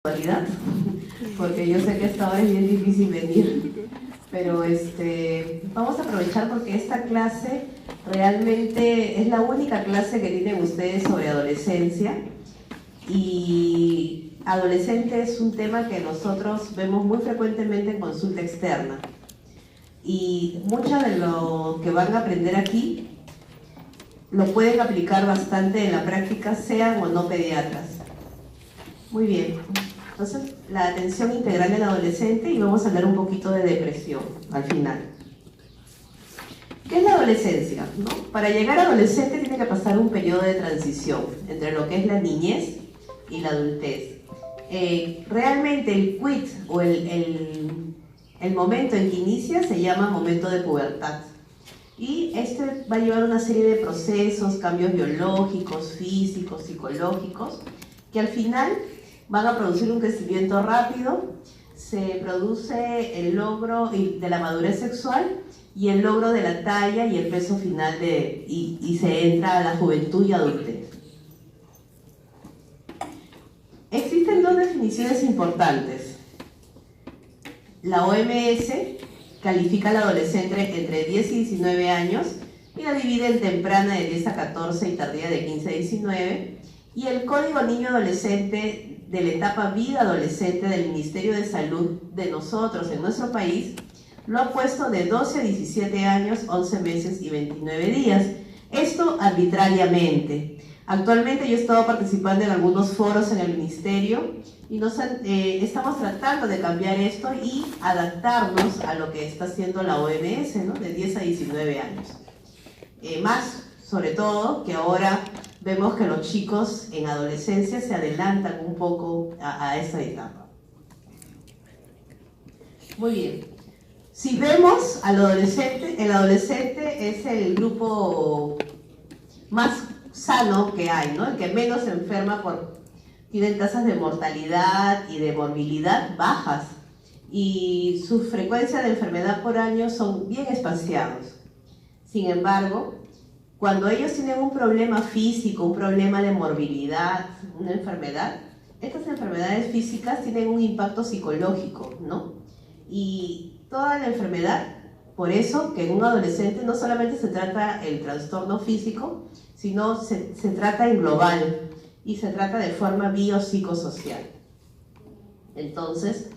actualidad, porque yo sé que esta hora es bien difícil venir, pero vamos a aprovechar porque esta clase realmente es la única clase que tienen ustedes sobre adolescencia, y adolescente es un tema que nosotros vemos muy frecuentemente en consulta externa, y mucho de lo que van a aprender aquí lo pueden aplicar bastante en la práctica, sean o no pediatras. Muy bien, entonces la atención integral del adolescente, y vamos a hablar un poquito de depresión al final. ¿Qué es la adolescencia? ¿No? Para llegar a adolescente tiene que pasar un periodo de transición entre lo que es la niñez y la adultez. Realmente el quit o el momento en que inicia se llama momento de pubertad. Y va a llevar una serie de procesos, cambios biológicos, físicos, psicológicos, que al final van a producir un crecimiento rápido. Se produce el logro de la madurez sexual y el logro de la talla y el peso final y se entra a la juventud y adultez. Existen dos definiciones importantes. La OMS califica al adolescente entre 10 y 19 años y la divide en temprana de 10 a 14 y tardía de 15 a 19. Y el Código Niño Adolescente de la etapa vida adolescente del Ministerio de Salud de nosotros en nuestro país lo ha puesto de 12 a 17 años, 11 meses y 29 días. Esto arbitrariamente. Actualmente yo he estado participando en algunos foros en el Ministerio y estamos tratando de cambiar esto y adaptarnos a lo que está haciendo la OMS, ¿no? De 10 a 19 años. Más, sobre todo, que ahora vemos que los chicos en adolescencia se adelantan un poco a esa etapa. Muy bien. Si vemos al adolescente, el adolescente es el grupo más sano que hay, ¿no? El que menos se enferma tienen tasas de mortalidad y de morbilidad bajas, y su frecuencia de enfermedad por año son bien espaciados. Sin embargo, cuando ellos tienen un problema físico, un problema de morbilidad, una enfermedad, estas enfermedades físicas tienen un impacto psicológico, ¿no? Y toda la enfermedad, por eso que en un adolescente no solamente se trata el trastorno físico, sino se trata en global y se trata de forma biopsicosocial. Entonces,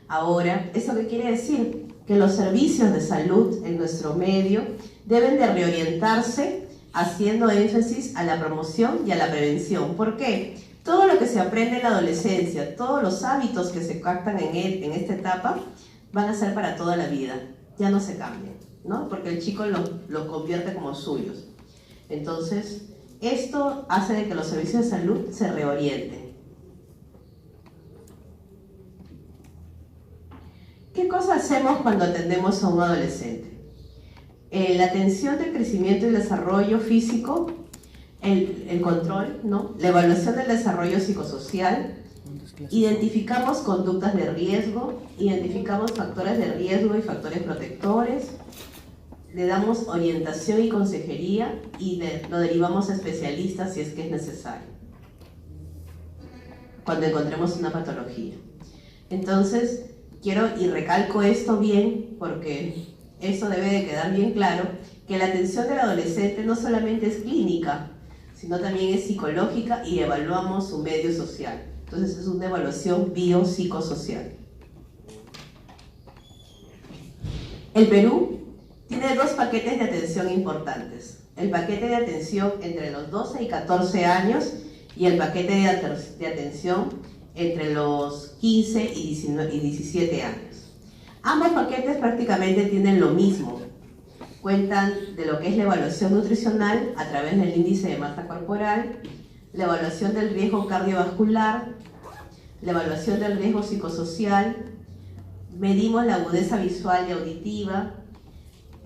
ahora, ¿eso qué quiere decir? Que los servicios de salud en nuestro medio deben de reorientarse haciendo énfasis a la promoción y a la prevención. ¿Por qué? Todo lo que se aprende en la adolescencia, todos los hábitos que se captan en esta etapa, van a ser para toda la vida, ya no se cambian, ¿no? Porque el chico los convierte como suyos. Entonces, esto hace de que los servicios de salud se reorienten. ¿Qué cosa hacemos cuando atendemos a un adolescente? La atención del crecimiento y desarrollo físico, el control, ¿no? La evaluación del desarrollo psicosocial, identificamos conductas de riesgo, identificamos factores de riesgo y factores protectores, le damos orientación y consejería y lo derivamos a especialistas si es que es necesario, cuando encontremos una patología. Entonces, quiero y recalco esto bien, porque esto debe de quedar bien claro, que la atención del adolescente no solamente es clínica, sino también es psicológica y evaluamos su medio social. Entonces es una evaluación biopsicosocial. El Perú tiene dos paquetes de atención importantes. El paquete de atención entre los 12 y 14 años y el paquete de atención entre los 15 y 17 años. Ambos paquetes prácticamente tienen lo mismo. Cuentan de lo que es la evaluación nutricional a través del índice de masa corporal, la evaluación del riesgo cardiovascular, la evaluación del riesgo psicosocial, medimos la agudeza visual y auditiva,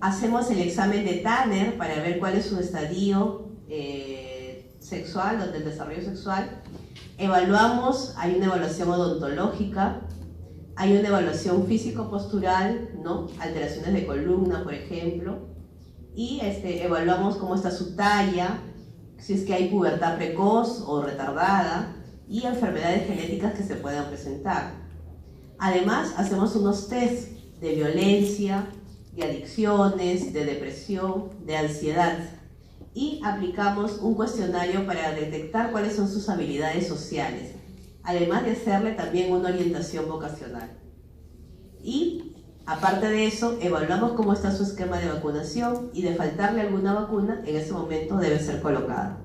hacemos el examen de Tanner para ver cuál es su estadio sexual o del desarrollo sexual, evaluamos, hay una evaluación odontológica, hay una evaluación físico-postural, ¿no? Alteraciones de columna, por ejemplo, y evaluamos cómo está su talla, si es que hay pubertad precoz o retardada, y enfermedades genéticas que se puedan presentar. Además, hacemos unos test de violencia, de adicciones, de depresión, de ansiedad, y aplicamos un cuestionario para detectar cuáles son sus habilidades sociales, además de hacerle también una orientación vocacional. Y aparte de eso, evaluamos cómo está su esquema de vacunación, y de faltarle alguna vacuna, en ese momento debe ser colocada.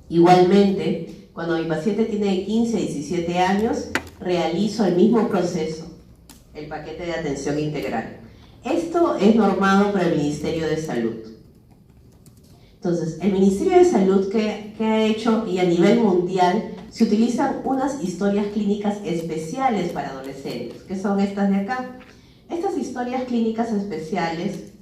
Igualmente, cuando mi paciente tiene de 15 a 17 años, realizo el mismo proceso, el paquete de atención integral. Esto es normado por el Ministerio de Salud. Entonces, el Ministerio de Salud que ha hecho, y a nivel mundial, se utilizan unas historias clínicas especiales para adolescentes, que son estas de acá. Estas historias clínicas especiales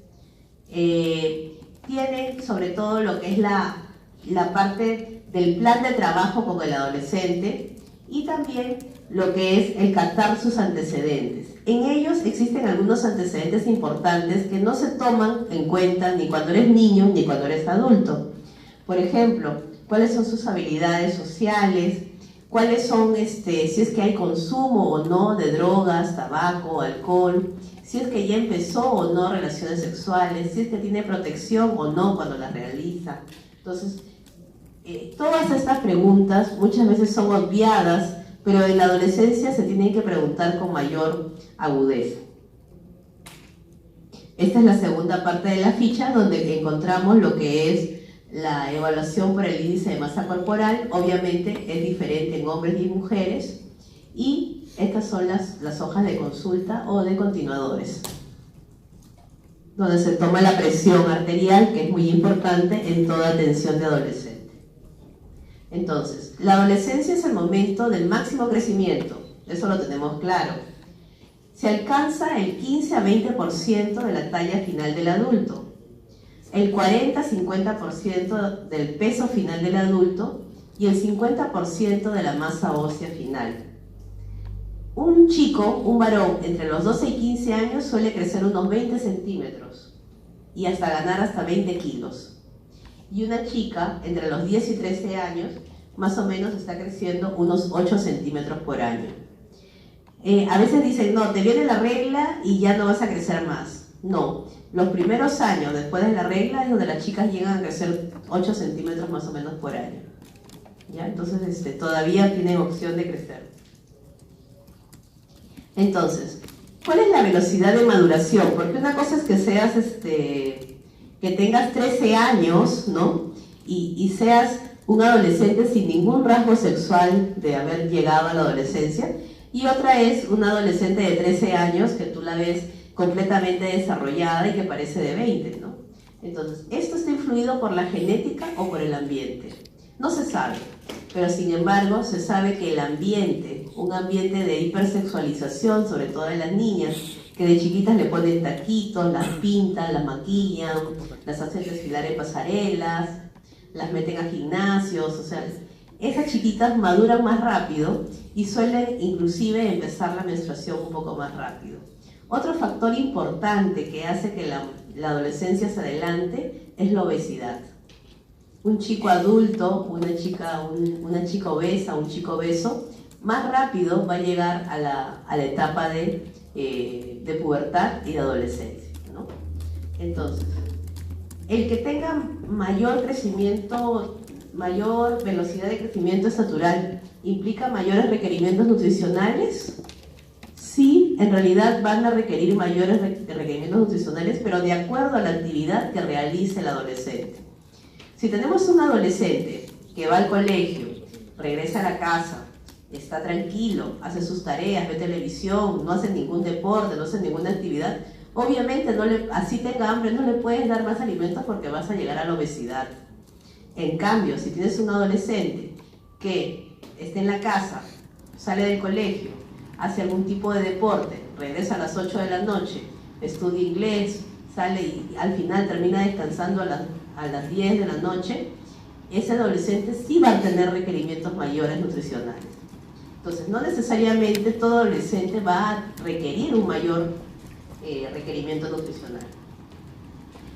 tienen sobre todo lo que es la parte del plan de trabajo con el adolescente, y también lo que es el captar sus antecedentes. En ellos existen algunos antecedentes importantes que no se toman en cuenta ni cuando eres niño ni cuando eres adulto. Por ejemplo, cuáles son sus habilidades sociales, cuáles son, si es que hay consumo o no de drogas, tabaco, alcohol, si es que ya empezó o no relaciones sexuales, si es que tiene protección o no cuando las realiza. Entonces, todas estas preguntas muchas veces son obviadas, pero en la adolescencia se tienen que preguntar con mayor agudeza. Esta es la segunda parte de la ficha, donde encontramos lo que es la evaluación por el índice de masa corporal. Obviamente es diferente en hombres y mujeres, y estas son las hojas de consulta o de continuadores, donde se toma la presión arterial, que es muy importante en toda atención de adolescente. Entonces, la adolescencia es el momento del máximo crecimiento, eso lo tenemos claro. Se alcanza el 15 a 20% de la talla final del adulto, el 40-50% del peso final del adulto y el 50% de la masa ósea final. Un chico, un varón, entre los 12 y 15 años suele crecer unos 20 centímetros y hasta ganar hasta 20 kilos. Y una chica, entre los 10 y 13 años, más o menos está creciendo unos 8 centímetros por año. A veces dicen, no, te viene la regla y ya no vas a crecer más. No, los primeros años después de la regla es donde las chicas llegan a crecer 8 centímetros más o menos por año. ¿Ya? Entonces todavía tienen opción de crecer. Entonces, ¿cuál es la velocidad de maduración? Porque una cosa es que seas, que tengas 13 años, ¿no? Y seas un adolescente sin ningún rasgo sexual de haber llegado a la adolescencia, y otra es un adolescente de 13 años que tú la ves completamente desarrollada y que parece de 20, ¿no? Entonces, ¿esto está influido por la genética o por el ambiente? No se sabe, pero sin embargo se sabe que el ambiente, un ambiente de hipersexualización, sobre todo en las niñas, que de chiquitas le ponen taquitos, las pintan, las maquillan, las hacen desfilar en pasarelas, las meten a gimnasios, o sea, esas chiquitas maduran más rápido y suelen inclusive empezar la menstruación un poco más rápido. Otro factor importante que hace que la adolescencia se adelante es la obesidad. Un chico adulto, una chica obesa, un chico obeso, más rápido va a llegar a la etapa de pubertad y de adolescencia, ¿no? Entonces, el que tenga mayor crecimiento, mayor velocidad de crecimiento estatural, ¿implica mayores requerimientos nutricionales? Sí, en realidad van a requerir mayores requerimientos nutricionales, pero de acuerdo a la actividad que realice el adolescente. Si tenemos un adolescente que va al colegio, regresa a la casa, está tranquilo, hace sus tareas, ve televisión, no hace ningún deporte, no hace ninguna actividad, obviamente así tenga hambre, no le puedes dar más alimentos porque vas a llegar a la obesidad. En cambio, si tienes un adolescente que esté en la casa, sale del colegio, hace algún tipo de deporte, regresa a las 8 de la noche, estudia inglés, sale y al final termina descansando a las 10 de la noche, ese adolescente sí va a tener requerimientos mayores nutricionales. Entonces, no necesariamente todo adolescente va a requerir un mayor requerimiento nutricional.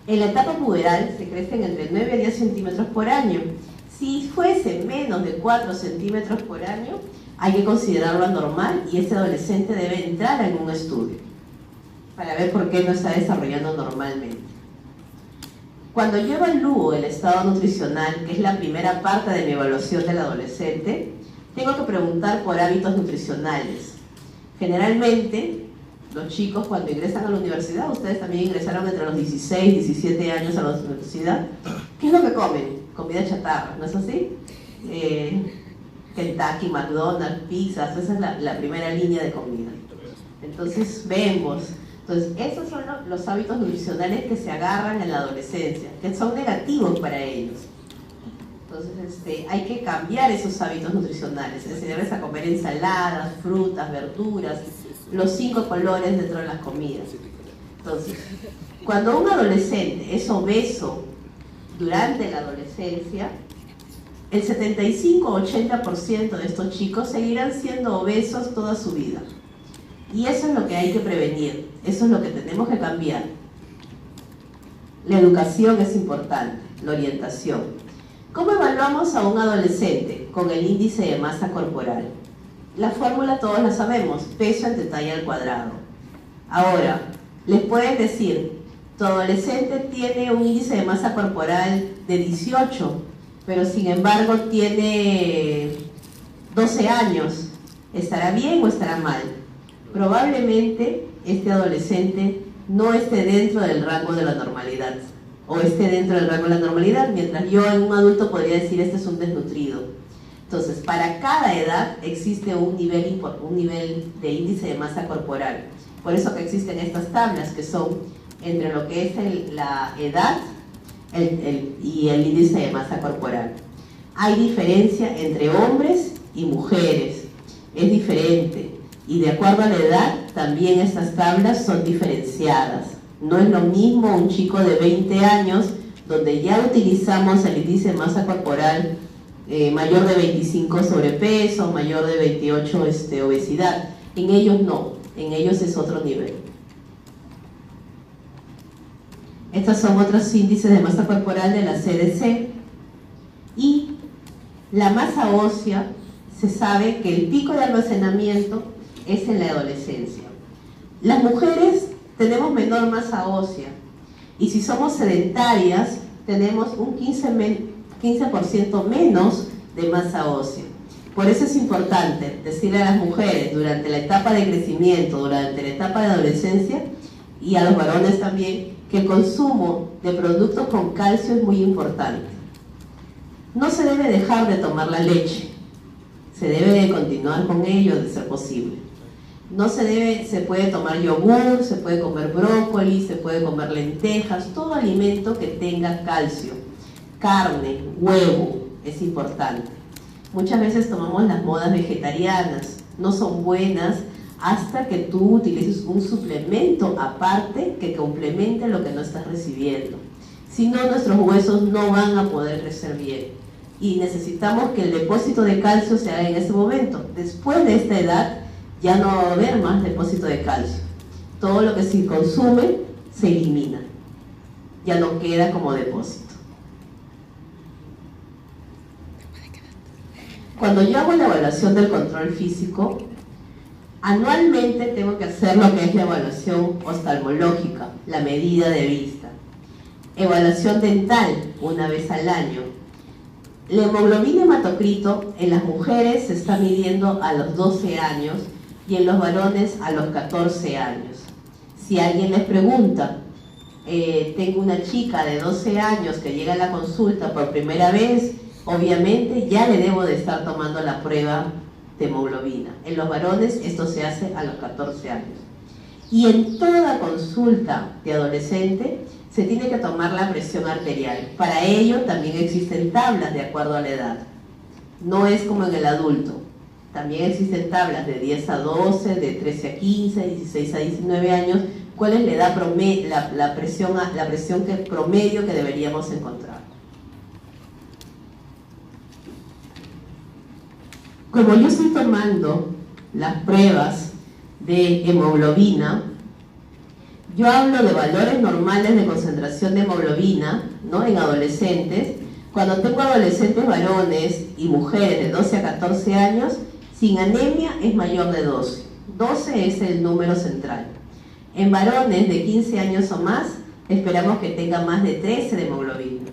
En la etapa puberal se crecen entre 9 a 10 centímetros por año. Si fuese menos de 4 centímetros por año, hay que considerarlo anormal y ese adolescente debe entrar en un estudio para ver por qué no está desarrollando normalmente. Cuando yo evalúo el estado nutricional, que es la primera parte de mi evaluación del adolescente, tengo que preguntar por hábitos nutricionales. Generalmente, los chicos cuando ingresan a la universidad, ustedes también ingresaron entre los 16 y 17 años a la universidad, ¿qué es lo que comen? Comida chatarra, ¿no es así? Kentucky, McDonald's, pizzas, esa es la primera línea de comida. Entonces vemos, esos son los hábitos nutricionales que se agarran en la adolescencia, que son negativos para ellos. Entonces hay que cambiar esos hábitos nutricionales, enseñarles a comer ensaladas, frutas, verduras, los 5 colores dentro de las comidas. Entonces, cuando un adolescente es obeso durante la adolescencia, el 75-80% de estos chicos seguirán siendo obesos toda su vida. Y eso es lo que hay que prevenir, eso es lo que tenemos que cambiar. La educación es importante, la orientación. ¿Cómo evaluamos a un adolescente? Con el índice de masa corporal. La fórmula todos la sabemos, peso entre talla al cuadrado. Ahora, les pueden decir, tu adolescente tiene un índice de masa corporal de 18, pero sin embargo tiene 12 años. ¿Estará bien o estará mal? Probablemente este adolescente no esté dentro del rango de la normalidad, o esté dentro del rango de la normalidad, mientras yo en un adulto podría decir este es un desnutrido. Entonces, para cada edad existe un nivel de índice de masa corporal. Por eso que existen estas tablas que son entre lo que es la edad y el índice de masa corporal. Hay diferencia entre hombres y mujeres, es diferente. Y de acuerdo a la edad, también estas tablas son diferenciadas. No es lo mismo un chico de 20 años, donde ya utilizamos el índice de masa corporal mayor de 25 sobrepeso, mayor de 28 obesidad. En ellos no, en ellos es otro nivel. Estos son otros índices de masa corporal de la CDC. Y la masa ósea, se sabe que el pico de almacenamiento es en la adolescencia. Las mujeres tenemos menor masa ósea y si somos sedentarias tenemos un 15% menos de masa ósea. Por eso es importante decirle a las mujeres durante la etapa de crecimiento, durante la etapa de adolescencia y a los varones también, que el consumo de productos con calcio es muy importante. No se debe dejar de tomar la leche, se debe de continuar con ello de ser posible. Se puede tomar yogur, se puede comer brócoli, se puede comer lentejas, todo alimento que tenga calcio. Carne, huevo, es importante. Muchas veces tomamos las modas vegetarianas, no son buenas hasta que tú utilices un suplemento aparte que complemente lo que no estás recibiendo. Si no, nuestros huesos no van a poder crecer bien. Y necesitamos que el depósito de calcio se haga en ese momento. Después de esta edad, ya no va a haber más depósito de calcio. Todo lo que se consume se elimina. Ya no queda como depósito. Cuando yo hago la evaluación del control físico, anualmente tengo que hacer lo que es la evaluación oftalmológica, la medida de vista. Evaluación dental, una vez al año. La hemoglobina hematocrito en las mujeres se está midiendo a los 12 años y en los varones a los 14 años. Si alguien les pregunta, tengo una chica de 12 años que llega a la consulta por primera vez, obviamente ya le debo de estar tomando la prueba de hemoglobina. En los varones esto se hace a los 14 años. Y en toda consulta de adolescente se tiene que tomar la presión arterial. Para ello también existen tablas de acuerdo a la edad. No es como en el adulto. También existen tablas de 10 a 12, de 13 a 15, 16 a 19 años, cuál es la edad la presión promedio que deberíamos encontrar. Como yo estoy tomando las pruebas de hemoglobina, yo hablo de valores normales de concentración de hemoglobina, ¿no?, en adolescentes, Cuando tengo adolescentes varones y mujeres de 12 a 14 años, sin anemia es mayor de 12. 12 es el número central. En varones de 15 años o más, esperamos que tenga más de 13 de hemoglobina.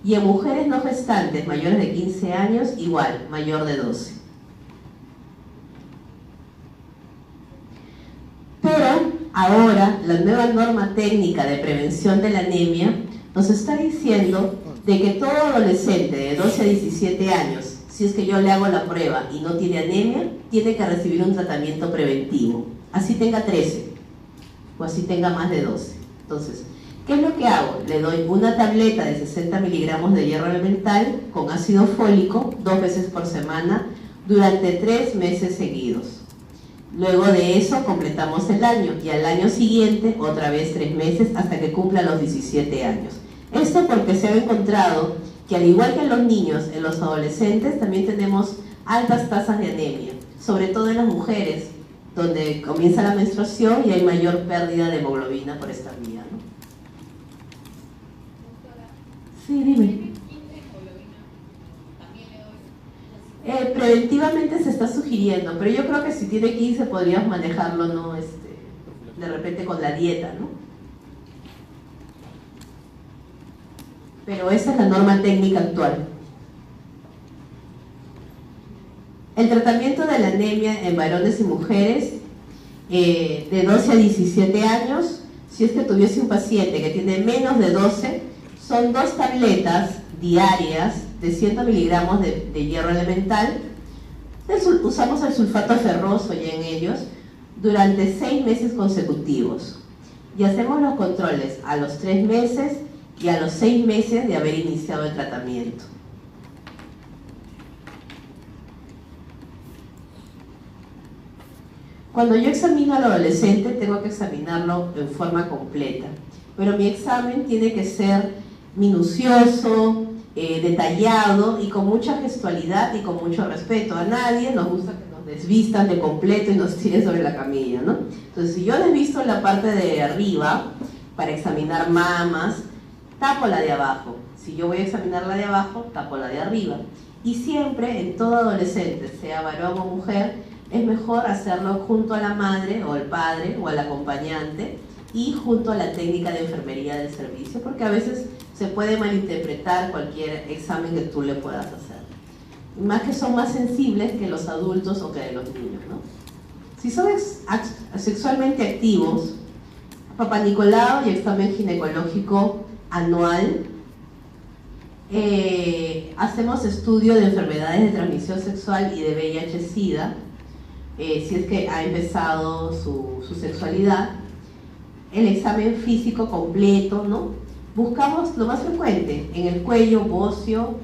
Y en mujeres no gestantes mayores de 15 años, igual, mayor de 12. Pero ahora la nueva norma técnica de prevención de la anemia nos está diciendo de que todo adolescente de 12 a 17 años, si es que yo le hago la prueba y no tiene anemia, tiene que recibir un tratamiento preventivo, así tenga 13 o así tenga más de 12. Entonces, ¿qué es lo que hago? Le doy una tableta de 60 miligramos de hierro elemental con ácido fólico 2 veces por semana durante 3 meses seguidos. Luego de eso completamos el año y al año siguiente otra vez 3 meses hasta que cumpla los 17 años. Esto porque se ha encontrado que al igual que en los niños, en los adolescentes también tenemos altas tasas de anemia, sobre todo en las mujeres, donde comienza la menstruación y hay mayor pérdida de hemoglobina por esta vía, ¿no? Sí, dime. Preventivamente se está sugiriendo, pero yo creo que si tiene 15 podrías manejarlo, ¿no? De repente con la dieta, ¿no? Pero esa es la norma técnica actual. El tratamiento de la anemia en varones y mujeres de 12 a 17 años, si es que tuviese un paciente que tiene menos de 12, son 2 tabletas diarias de 100 miligramos de hierro elemental. Usamos el sulfato ferroso ya en ellos durante 6 meses consecutivos. Y hacemos los controles a los 3 meses y a los 6 meses de haber iniciado el tratamiento. Cuando yo examino al adolescente, tengo que examinarlo en forma completa, pero mi examen tiene que ser minucioso, detallado y con mucha gestualidad y con mucho respeto. A nadie nos gusta que nos desvistan de completo y nos tiren sobre la camilla, ¿no? Entonces, si yo desvisto la parte de arriba para examinar mamas, tapo la de abajo. Si yo voy a examinar la de abajo, tapo la de arriba. Y siempre, en todo adolescente, sea varón o mujer, es mejor hacerlo junto a la madre o al padre o al acompañante y junto a la técnica de enfermería del servicio, porque a veces se puede malinterpretar cualquier examen que tú le puedas hacer. Más que son más sensibles que los adultos o que los niños, ¿no? Si son sexualmente activos, Papá Nicolau y examen ginecológico anual, hacemos estudio de enfermedades de transmisión sexual y de VIH-Sida, si es que ha empezado su sexualidad, el examen físico completo, ¿no? Buscamos lo más frecuente, en el cuello, bocio,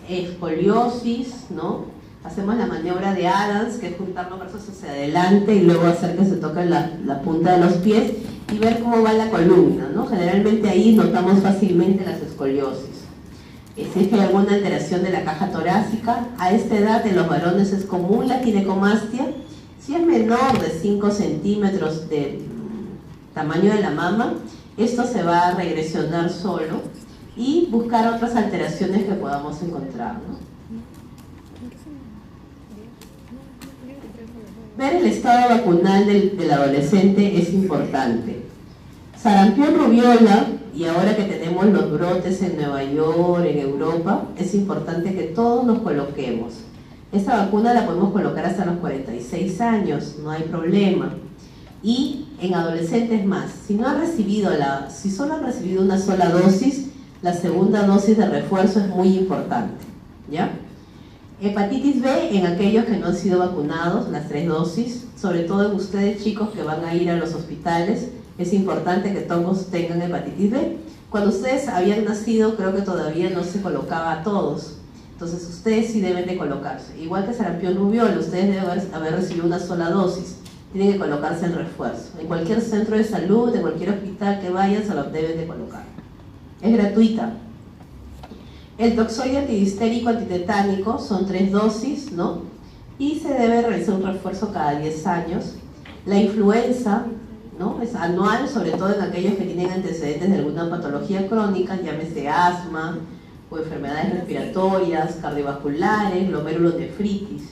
escoliosis, ¿no? Hacemos la maniobra de Adams, que es juntar los brazos hacia adelante y luego hacer que se toque la punta de los pies y ver cómo va la columna, ¿no? Generalmente ahí notamos fácilmente las escoliosis. Si es que hay alguna alteración de la caja torácica, a esta edad en los varones es común la ginecomastia. Si es menor de 5 centímetros de tamaño de la mama, esto se va a regresionar solo y buscar otras alteraciones que podamos encontrar, ¿no? Ver el estado vacunal del adolescente es importante. Sarampión, rubiola, y ahora que tenemos los brotes en Nueva York, en Europa, es importante que todos nos coloquemos. Esta vacuna la podemos colocar hasta los 46 años, no hay problema. Y en adolescentes más, si solo han recibido una sola dosis, la segunda dosis de refuerzo es muy importante, ¿ya? Hepatitis B en aquellos que no han sido vacunados, las 3 dosis, sobre todo en ustedes chicos que van a ir a los hospitales, es importante que todos tengan hepatitis B. Cuando ustedes habían nacido, creo que todavía no se colocaba a todos, entonces ustedes sí deben de colocarse. Igual que sarampión rubiola, ustedes deben haber recibido una sola dosis, tienen que colocarse el refuerzo. En cualquier centro de salud, en cualquier hospital que vayan, se lo deben de colocar. Es gratuita. El toxoide antidistérico antitetánico son 3 dosis, ¿no? Y se debe realizar un refuerzo cada 10 años. La influenza, ¿no? Es anual, sobre todo en aquellos que tienen antecedentes de alguna patología crónica, llámese asma o enfermedades respiratorias, cardiovasculares, glomerulonefritis.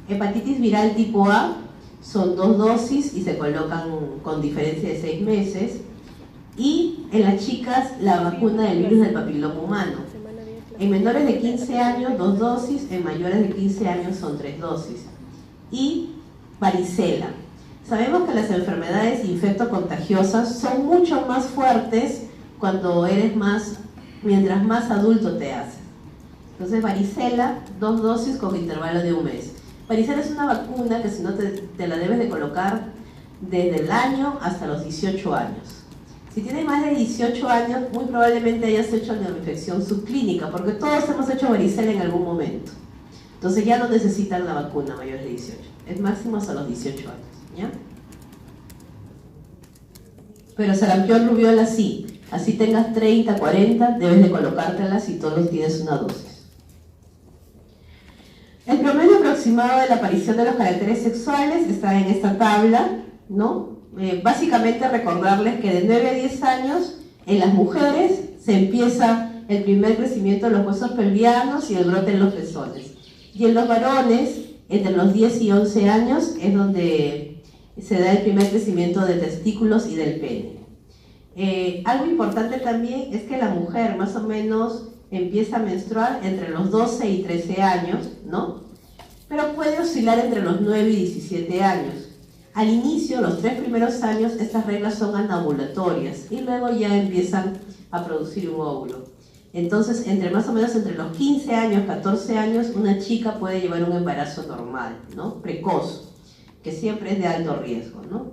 Hepatitis viral tipo A son 2 dosis y se colocan con diferencia de 6 meses. Y en las chicas la vacuna del virus del papiloma humano. En menores de 15 años 2 dosis, en mayores de 15 años son 3 dosis. Y varicela. Sabemos que las enfermedades infectocontagiosas son mucho más fuertes mientras más adulto te haces. Entonces varicela, 2 dosis con intervalo de 1 mes. Varicela es una vacuna que si no te la debes de colocar desde el año hasta los 18 años. Si tienes más de 18 años, muy probablemente hayas hecho neuroinfección subclínica, porque todos hemos hecho varicela en algún momento. Entonces ya no necesitan la vacuna mayores de 18. Es máximo hasta los 18 años, ¿ya? Pero sarampión, rubiola sí. Así tengas 30, 40, debes de colocártela si todos tienes una dosis. El promedio aproximado de la aparición de los caracteres sexuales está en esta tabla, ¿no? Básicamente recordarles que de 9 a 10 años en las mujeres se empieza el primer crecimiento de los huesos pelvianos y el brote en los pezones. Y en los varones, entre los 10 y 11 años, es donde se da el primer crecimiento de testículos y del pene. Algo importante también es que la mujer más o menos empieza a menstruar entre los 12 y 13 años, ¿no? Pero puede oscilar entre los 9 y 17 años. Al inicio, los 3 primeros años, estas reglas son anovulatorias y luego ya empiezan a producir un óvulo. Entonces, más o menos entre los 15 años, 14 años, una chica puede llevar un embarazo normal, ¿no? Precoz, que siempre es de alto riesgo, ¿no?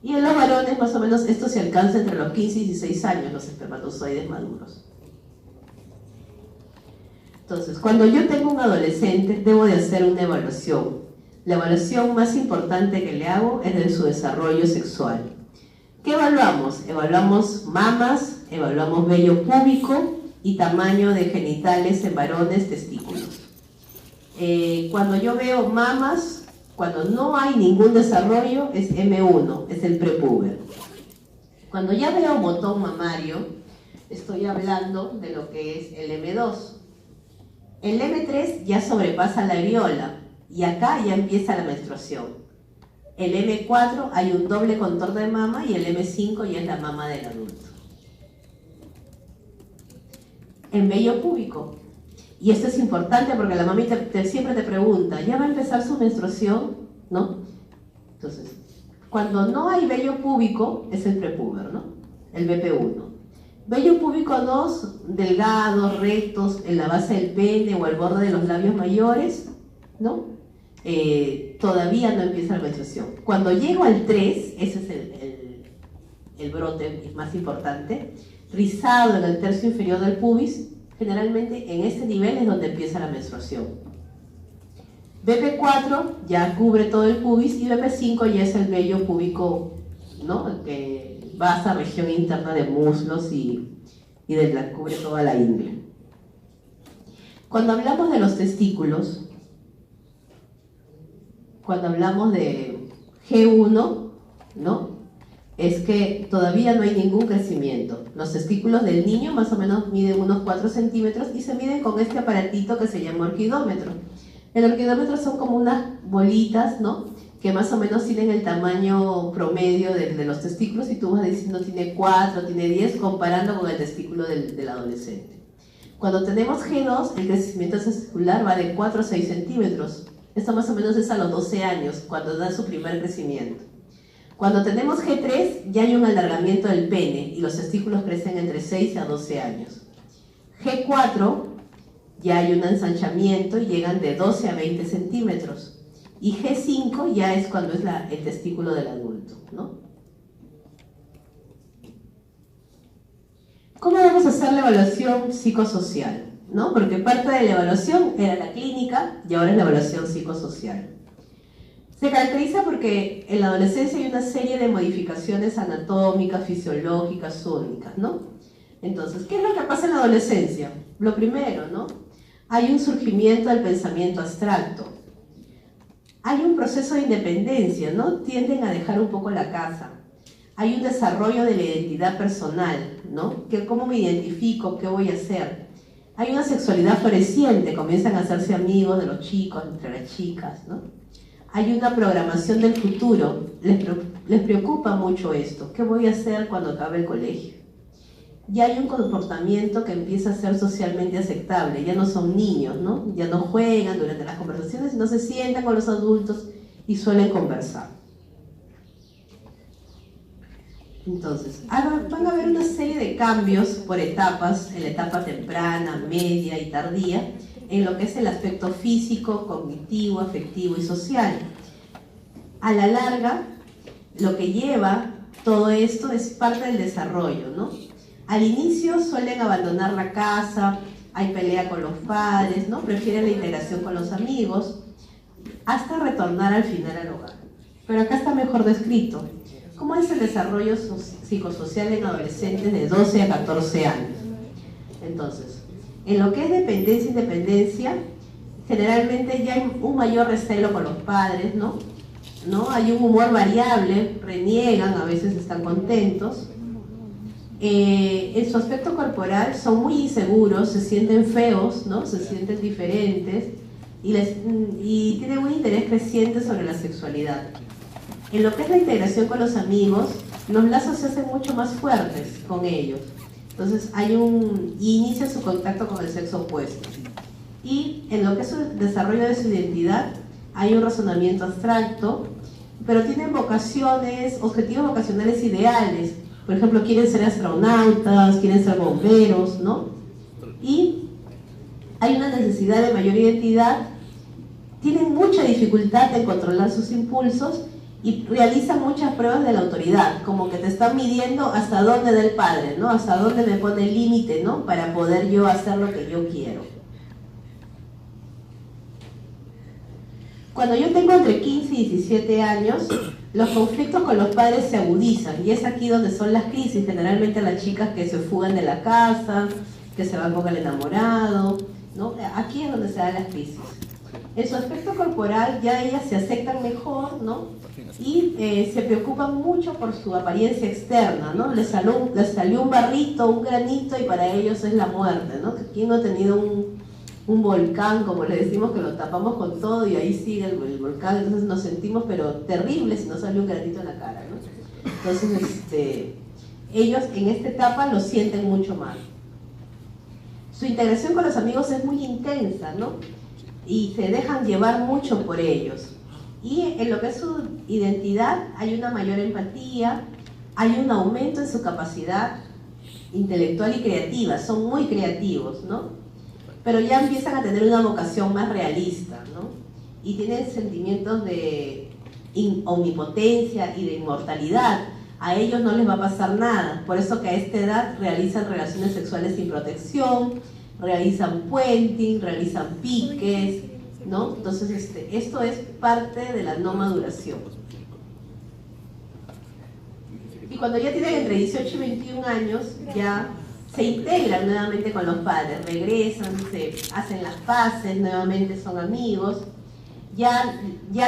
Y en los varones, más o menos, esto se alcanza entre los 15 y 16 años, los espermatozoides maduros. Entonces, cuando yo tengo un adolescente, debo de hacer una evaluación. La evaluación más importante que le hago es de su desarrollo sexual. ¿Qué evaluamos? Evaluamos mamas, evaluamos vello púbico y tamaño de genitales en varones, testículos. Cuando yo veo mamas, cuando no hay ningún desarrollo, es M1, es el prepúber. Cuando ya veo botón mamario, estoy hablando de lo que es el M2. El M3 ya sobrepasa la areola. Y acá ya empieza la menstruación. El M4 hay un doble contorno de mama y el M5 ya es la mama del adulto. En vello púbico. Y esto es importante porque la mami siempre te pregunta, ¿ya va a empezar su menstruación? ¿No? Entonces, cuando no hay vello púbico, es el prepúber, ¿no? El BP1. Vello púbico 2, delgados, rectos, en la base del pene o al borde de los labios mayores, ¿no? Todavía no empieza la menstruación. Cuando llego al 3, ese es el brote más importante, rizado en el tercio inferior del pubis, generalmente en ese nivel es donde empieza la menstruación. BP4 ya cubre todo el pubis y BP5 ya es el vello púbico, ¿no? Que va hasta la región interna de muslos y cubre toda la ingle. Cuando hablamos de los testículos, cuando hablamos de G1, ¿no? Es que todavía no hay ningún crecimiento. Los testículos del niño más o menos miden unos 4 centímetros y se miden con este aparatito que se llama orquidómetro. El orquidómetro son como unas bolitas, ¿no? Que más o menos tienen el tamaño promedio de los testículos y tú vas diciendo tiene 4, tiene 10, comparando con el testículo del adolescente. Cuando tenemos G2, el crecimiento testicular va de 4 a 6 centímetros. Esto más o menos es a los 12 años, cuando da su primer crecimiento. Cuando tenemos G3, ya hay un alargamiento del pene y los testículos crecen entre 6 a 12 años. G4, ya hay un ensanchamiento y llegan de 12 a 20 centímetros. Y G5 ya es cuando es el testículo del adulto, ¿no? ¿Cómo vamos a hacer la evaluación psicosocial? ¿No? Porque parte de la evaluación era la clínica y ahora es la evaluación psicosocial. Se caracteriza porque en la adolescencia hay una serie de modificaciones anatómicas, fisiológicas, únicas, ¿no? Entonces, ¿qué es lo que pasa en la adolescencia? Lo primero, ¿no? Hay un surgimiento del pensamiento abstracto. Hay un proceso de independencia, ¿no? Tienden a dejar un poco la casa. Hay un desarrollo de la identidad personal, ¿no? ¿Cómo me identifico? ¿Qué voy a hacer? Hay una sexualidad floreciente, comienzan a hacerse amigos de los chicos, entre las chicas, ¿no? Hay una programación del futuro, les preocupa mucho esto. ¿Qué voy a hacer cuando acabe el colegio? Ya hay un comportamiento que empieza a ser socialmente aceptable, ya no son niños, ¿no? Ya no juegan durante las conversaciones, sino se sientan con los adultos y suelen conversar. Entonces, van a haber una serie de cambios por etapas, en la etapa temprana, media y tardía, en lo que es el aspecto físico, cognitivo, afectivo y social. A la larga, lo que lleva todo esto es parte del desarrollo, ¿no? Al inicio suelen abandonar la casa, hay pelea con los padres, ¿no? Prefieren la integración con los amigos, hasta retornar al final al hogar. Pero acá está mejor descrito. ¿Cómo es el desarrollo psicosocial en adolescentes de 12 a 14 años? Entonces, en lo que es dependencia e independencia, generalmente ya hay un mayor recelo con los padres, ¿no? Hay un humor variable, reniegan, a veces están contentos. En su aspecto corporal son muy inseguros, se sienten feos, ¿no? Se sienten diferentes y tienen un interés creciente sobre la sexualidad. En lo que es la integración con los amigos, los lazos se hacen mucho más fuertes con ellos. Entonces inicia su contacto con el sexo opuesto. Y en lo que es el desarrollo de su identidad, hay un razonamiento abstracto, pero tienen objetivos vocacionales ideales. Por ejemplo, quieren ser astronautas, quieren ser bomberos, ¿no? Y hay una necesidad de mayor identidad, tienen mucha dificultad en controlar sus impulsos y realizan muchas pruebas de la autoridad, como que te están midiendo hasta dónde da el padre, ¿no? Hasta dónde me pone el límite, ¿no? Para poder yo hacer lo que yo quiero. Cuando yo tengo entre 15 y 17 años, los conflictos con los padres se agudizan y es aquí donde son las crisis, generalmente las chicas que se fugan de la casa, que se van con el enamorado, ¿no? Aquí es donde se dan las crisis. En su aspecto corporal ya ellas se aceptan mejor, ¿no? Y se preocupan mucho por su apariencia externa, ¿no? Les salió un barrito, un granito y para ellos es la muerte, ¿no? ¿Quién no ha tenido un volcán, como le decimos, que lo tapamos con todo y ahí sigue el volcán? Entonces nos sentimos pero terribles si nos sale un granito en la cara, ¿no? Entonces ellos en esta etapa lo sienten mucho mal. Su integración con los amigos es muy intensa, ¿no? Y se dejan llevar mucho por ellos. Y en lo que es su identidad hay una mayor empatía, hay un aumento en su capacidad intelectual y creativa, son muy creativos, ¿no? Pero ya empiezan a tener una vocación más realista, ¿no? Y tienen sentimientos de omnipotencia y de inmortalidad. A ellos no les va a pasar nada, por eso que a esta edad realizan relaciones sexuales sin protección, realizan puenting, realizan piques, ¿no? Entonces esto es parte de la no maduración. Y cuando ya tienen entre 18 y 21 años, ya se integran nuevamente con los padres, regresan, se hacen las paces, nuevamente son amigos, ya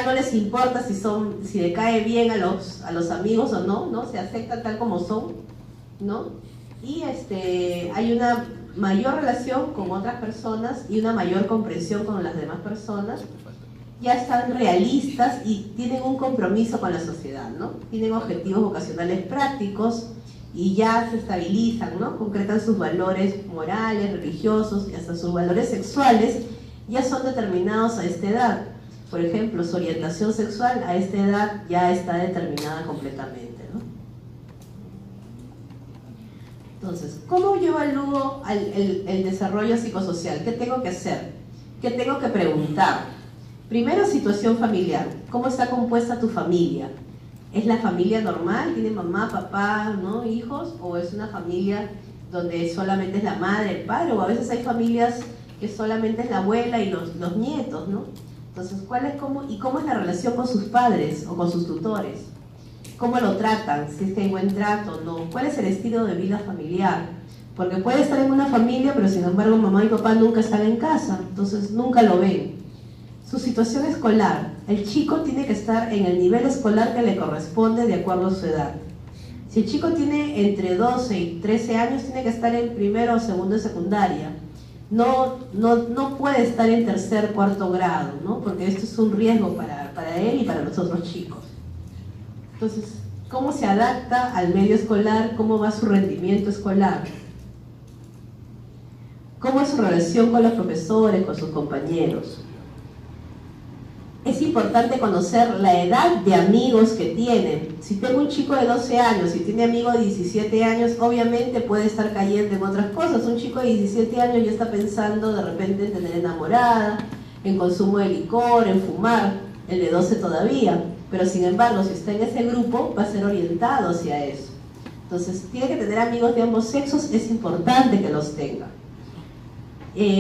no les importa si le cae bien a los amigos o no, ¿no? Se aceptan tal como son, ¿no? Y hay una mayor relación con otras personas y una mayor comprensión con las demás personas, ya están realistas y tienen un compromiso con la sociedad, ¿no? Tienen objetivos vocacionales prácticos y ya se estabilizan, ¿no? Concretan sus valores morales, religiosos y hasta sus valores sexuales ya son determinados a esta edad. Por ejemplo, su orientación sexual a esta edad ya está determinada completamente, ¿no? Entonces, ¿cómo lleva luego el desarrollo psicosocial? ¿Qué tengo que hacer? ¿Qué tengo que preguntar? Primero, situación familiar. ¿Cómo está compuesta tu familia? ¿Es la familia normal? ¿Tiene mamá, papá, ¿no? hijos? ¿O es una familia donde solamente es la madre, el padre? O a veces hay familias que solamente es la abuela y los nietos, ¿no? Entonces, ¿cómo es la relación con sus padres o con sus tutores? ¿Cómo lo tratan? Si es que hay buen trato o no. ¿Cuál es el estilo de vida familiar? Porque puede estar en una familia, pero sin embargo mamá y papá nunca están en casa, entonces nunca lo ven. Su situación escolar. El chico tiene que estar en el nivel escolar que le corresponde de acuerdo a su edad. Si el chico tiene entre 12 y 13 años, tiene que estar en primero o segundo de secundaria. no puede estar en tercer, cuarto grado, ¿no? Porque esto es un riesgo para él y para los otros chicos. Entonces, ¿cómo se adapta al medio escolar? ¿Cómo va su rendimiento escolar? ¿Cómo es su relación con los profesores, con sus compañeros? Es importante conocer la edad de amigos que tienen. Si tengo un chico de 12 años y tiene amigos de 17 años, obviamente puede estar cayendo en otras cosas. Un chico de 17 años ya está pensando de repente en tener enamorada, en consumo de licor, en fumar. El de 12 todavía. Pero sin embargo, si está en ese grupo, va a ser orientado hacia eso. Entonces, tiene que tener amigos de ambos sexos, es importante que los tenga.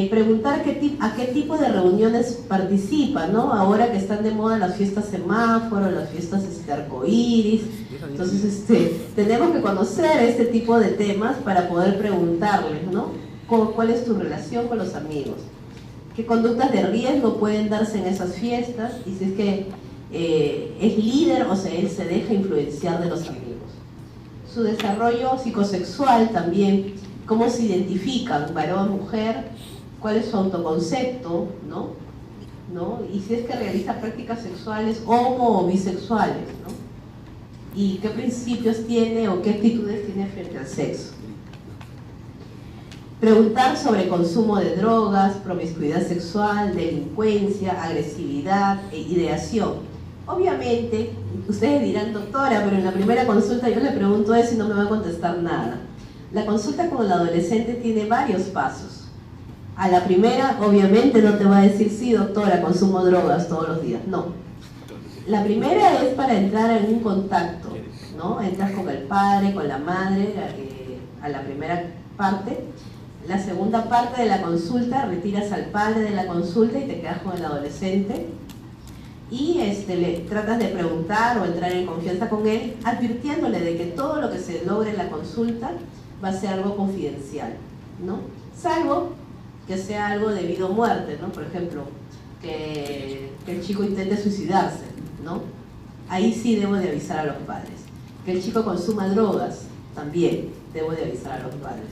Preguntar a qué tipo de reuniones participa, ¿no? Ahora que están de moda las fiestas semáforo, las fiestas arcoíris. Entonces, tenemos que conocer este tipo de temas para poder preguntarles, ¿no? ¿Cuál es tu relación con los amigos? ¿Qué conductas de riesgo pueden darse en esas fiestas? Y si es que es líder o sea, él se deja influenciar de los amigos. Su desarrollo psicosexual también, cómo se identifican varón, mujer, cuál es su autoconcepto, ¿no? Y si es que realiza prácticas sexuales homo o bisexuales, ¿no? Y qué principios tiene o qué actitudes tiene frente al sexo. Preguntar sobre consumo de drogas, promiscuidad sexual, delincuencia, agresividad e ideación. Obviamente, ustedes dirán, doctora, pero en la primera consulta yo le pregunto eso y no me va a contestar nada. La consulta con el adolescente tiene varios pasos. A la primera, obviamente, no te va a decir, sí, doctora, consumo drogas todos los días. No. La primera es para entrar en un contacto, ¿no? Entras con el padre, con la madre, a la primera parte. La segunda parte de la consulta, retiras al padre de la consulta y te quedas con el adolescente. Y le tratas de preguntar o entrar en confianza con él, advirtiéndole de que todo lo que se logre en la consulta va a ser algo confidencial, ¿no? Salvo que sea algo de vida o muerte, ¿no? Por ejemplo, que el chico intente suicidarse, ¿no? Ahí sí debo de avisar a los padres. Que el chico consuma drogas, también debo de avisar a los padres.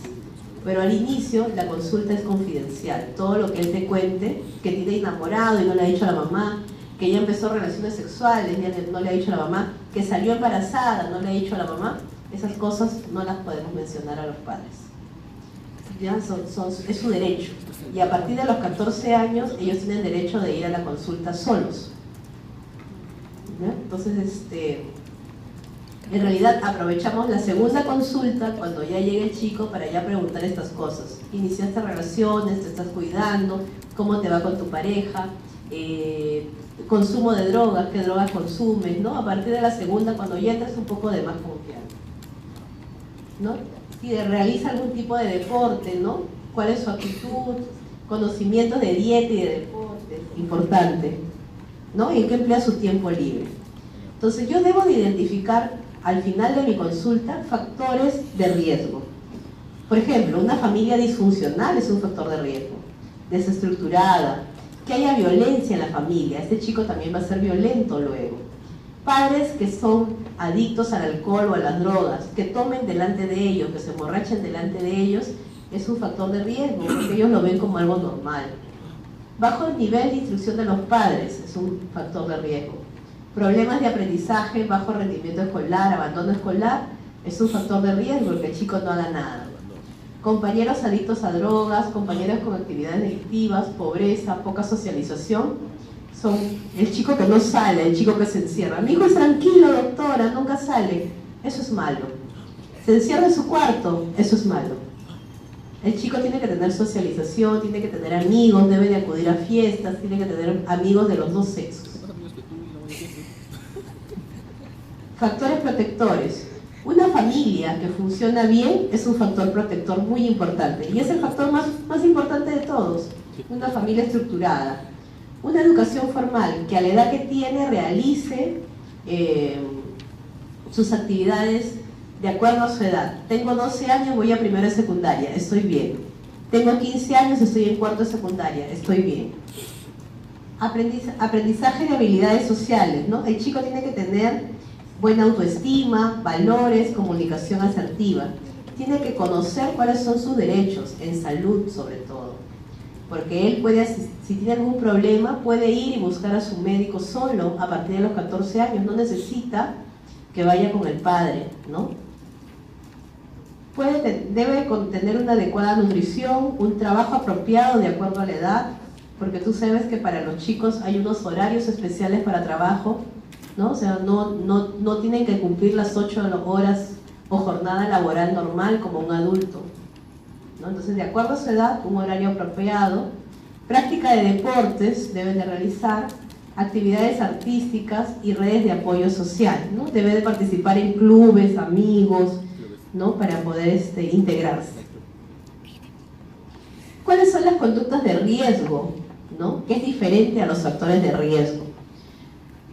Pero al inicio la consulta es confidencial. Todo lo que él te cuente, que tiene enamorado y no le ha dicho a la mamá, que ya empezó relaciones sexuales, ya no le ha dicho a la mamá, que salió embarazada, no le ha dicho a la mamá, esas cosas no las podemos mencionar a los padres. ¿Ya? Es su derecho. Y a partir de los 14 años, ellos tienen derecho de ir a la consulta solos. ¿Ya? Entonces, en realidad aprovechamos la segunda consulta cuando ya llegue el chico para ya preguntar estas cosas. Iniciaste relaciones, te estás cuidando, cómo te va con tu pareja, consumo de drogas, qué drogas consumes, ¿no? A partir de la segunda, cuando ya entras un poco de más confianza, ¿no? Si realiza algún tipo de deporte, ¿no? ¿Cuál es su actitud? Conocimientos de dieta y de deporte, importante, ¿no? ¿Y en qué emplea su tiempo libre? Entonces yo debo de identificar al final de mi consulta factores de riesgo. Por ejemplo, una familia disfuncional es un factor de riesgo, desestructurada, que haya violencia en la familia, este chico también va a ser violento luego. Padres que son adictos al alcohol o a las drogas, que tomen delante de ellos, que se emborrachen delante de ellos, es un factor de riesgo, porque ellos lo ven como algo normal. Bajo el nivel de instrucción de los padres es un factor de riesgo. Problemas de aprendizaje, bajo rendimiento escolar, abandono escolar, es un factor de riesgo, el que el chico no haga nada. Compañeros adictos a drogas, compañeros con actividades delictivas, pobreza, poca socialización, son el chico que no sale, el chico que se encierra. Mi hijo es tranquilo, doctora, nunca sale. Eso es malo. Se encierra en su cuarto, eso es malo. El chico tiene que tener socialización, tiene que tener amigos, debe de acudir a fiestas, tiene que tener amigos de los dos sexos. Factores protectores. Una familia que funciona bien es un factor protector muy importante y es el factor más importante de todos. Una familia estructurada. Una educación formal que a la edad que tiene realice sus actividades de acuerdo a su edad. Tengo 12 años, voy a primero de secundaria, estoy bien. Tengo 15 años, estoy en cuarto de secundaria, estoy bien. Aprendizaje de habilidades sociales, ¿no? El chico tiene que tener buena autoestima, valores, comunicación asertiva. Tiene que conocer cuáles son sus derechos, en salud sobre todo. porque él puede, si tiene algún problema, puede ir y buscar a su médico solo a partir de los 14 años, no necesita que vaya con el padre, ¿no? Debe tener una adecuada nutrición, un trabajo apropiado de acuerdo a la edad, porque tú sabes que para los chicos hay unos horarios especiales para trabajo, ¿no? O sea, no tienen que cumplir las 8 horas o jornada laboral normal como un adulto, ¿no? Entonces, de acuerdo a su edad, un horario apropiado, práctica de deportes deben de realizar, actividades artísticas y redes de apoyo social, ¿no? Debe de participar en clubes, amigos, ¿no? Para poder integrarse. ¿Cuáles son las conductas de riesgo, ¿no? ¿Qué es diferente a los factores de riesgo?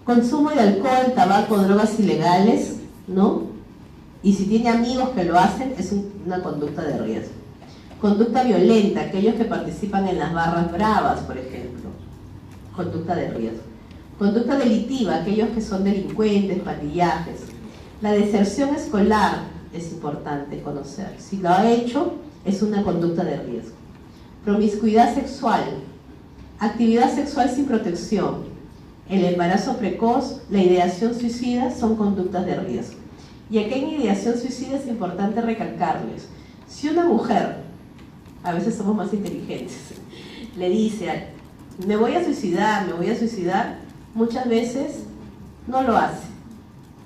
Consumo de alcohol, tabaco, drogas ilegales, ¿no? Y si tiene amigos que lo hacen, es una conducta de riesgo. Conducta violenta, aquellos que participan en las barras bravas, por ejemplo, conducta de riesgo. Conducta delictiva, aquellos que son delincuentes, patillajes. La deserción escolar es importante conocer. Si lo ha hecho, es una conducta de riesgo. Promiscuidad sexual, actividad sexual sin protección, el embarazo precoz, la ideación suicida son conductas de riesgo. Y aquí en ideación suicida es importante recalcarles, si una mujer, a veces somos más inteligentes, le dice, me voy a suicidar, muchas veces no lo hace.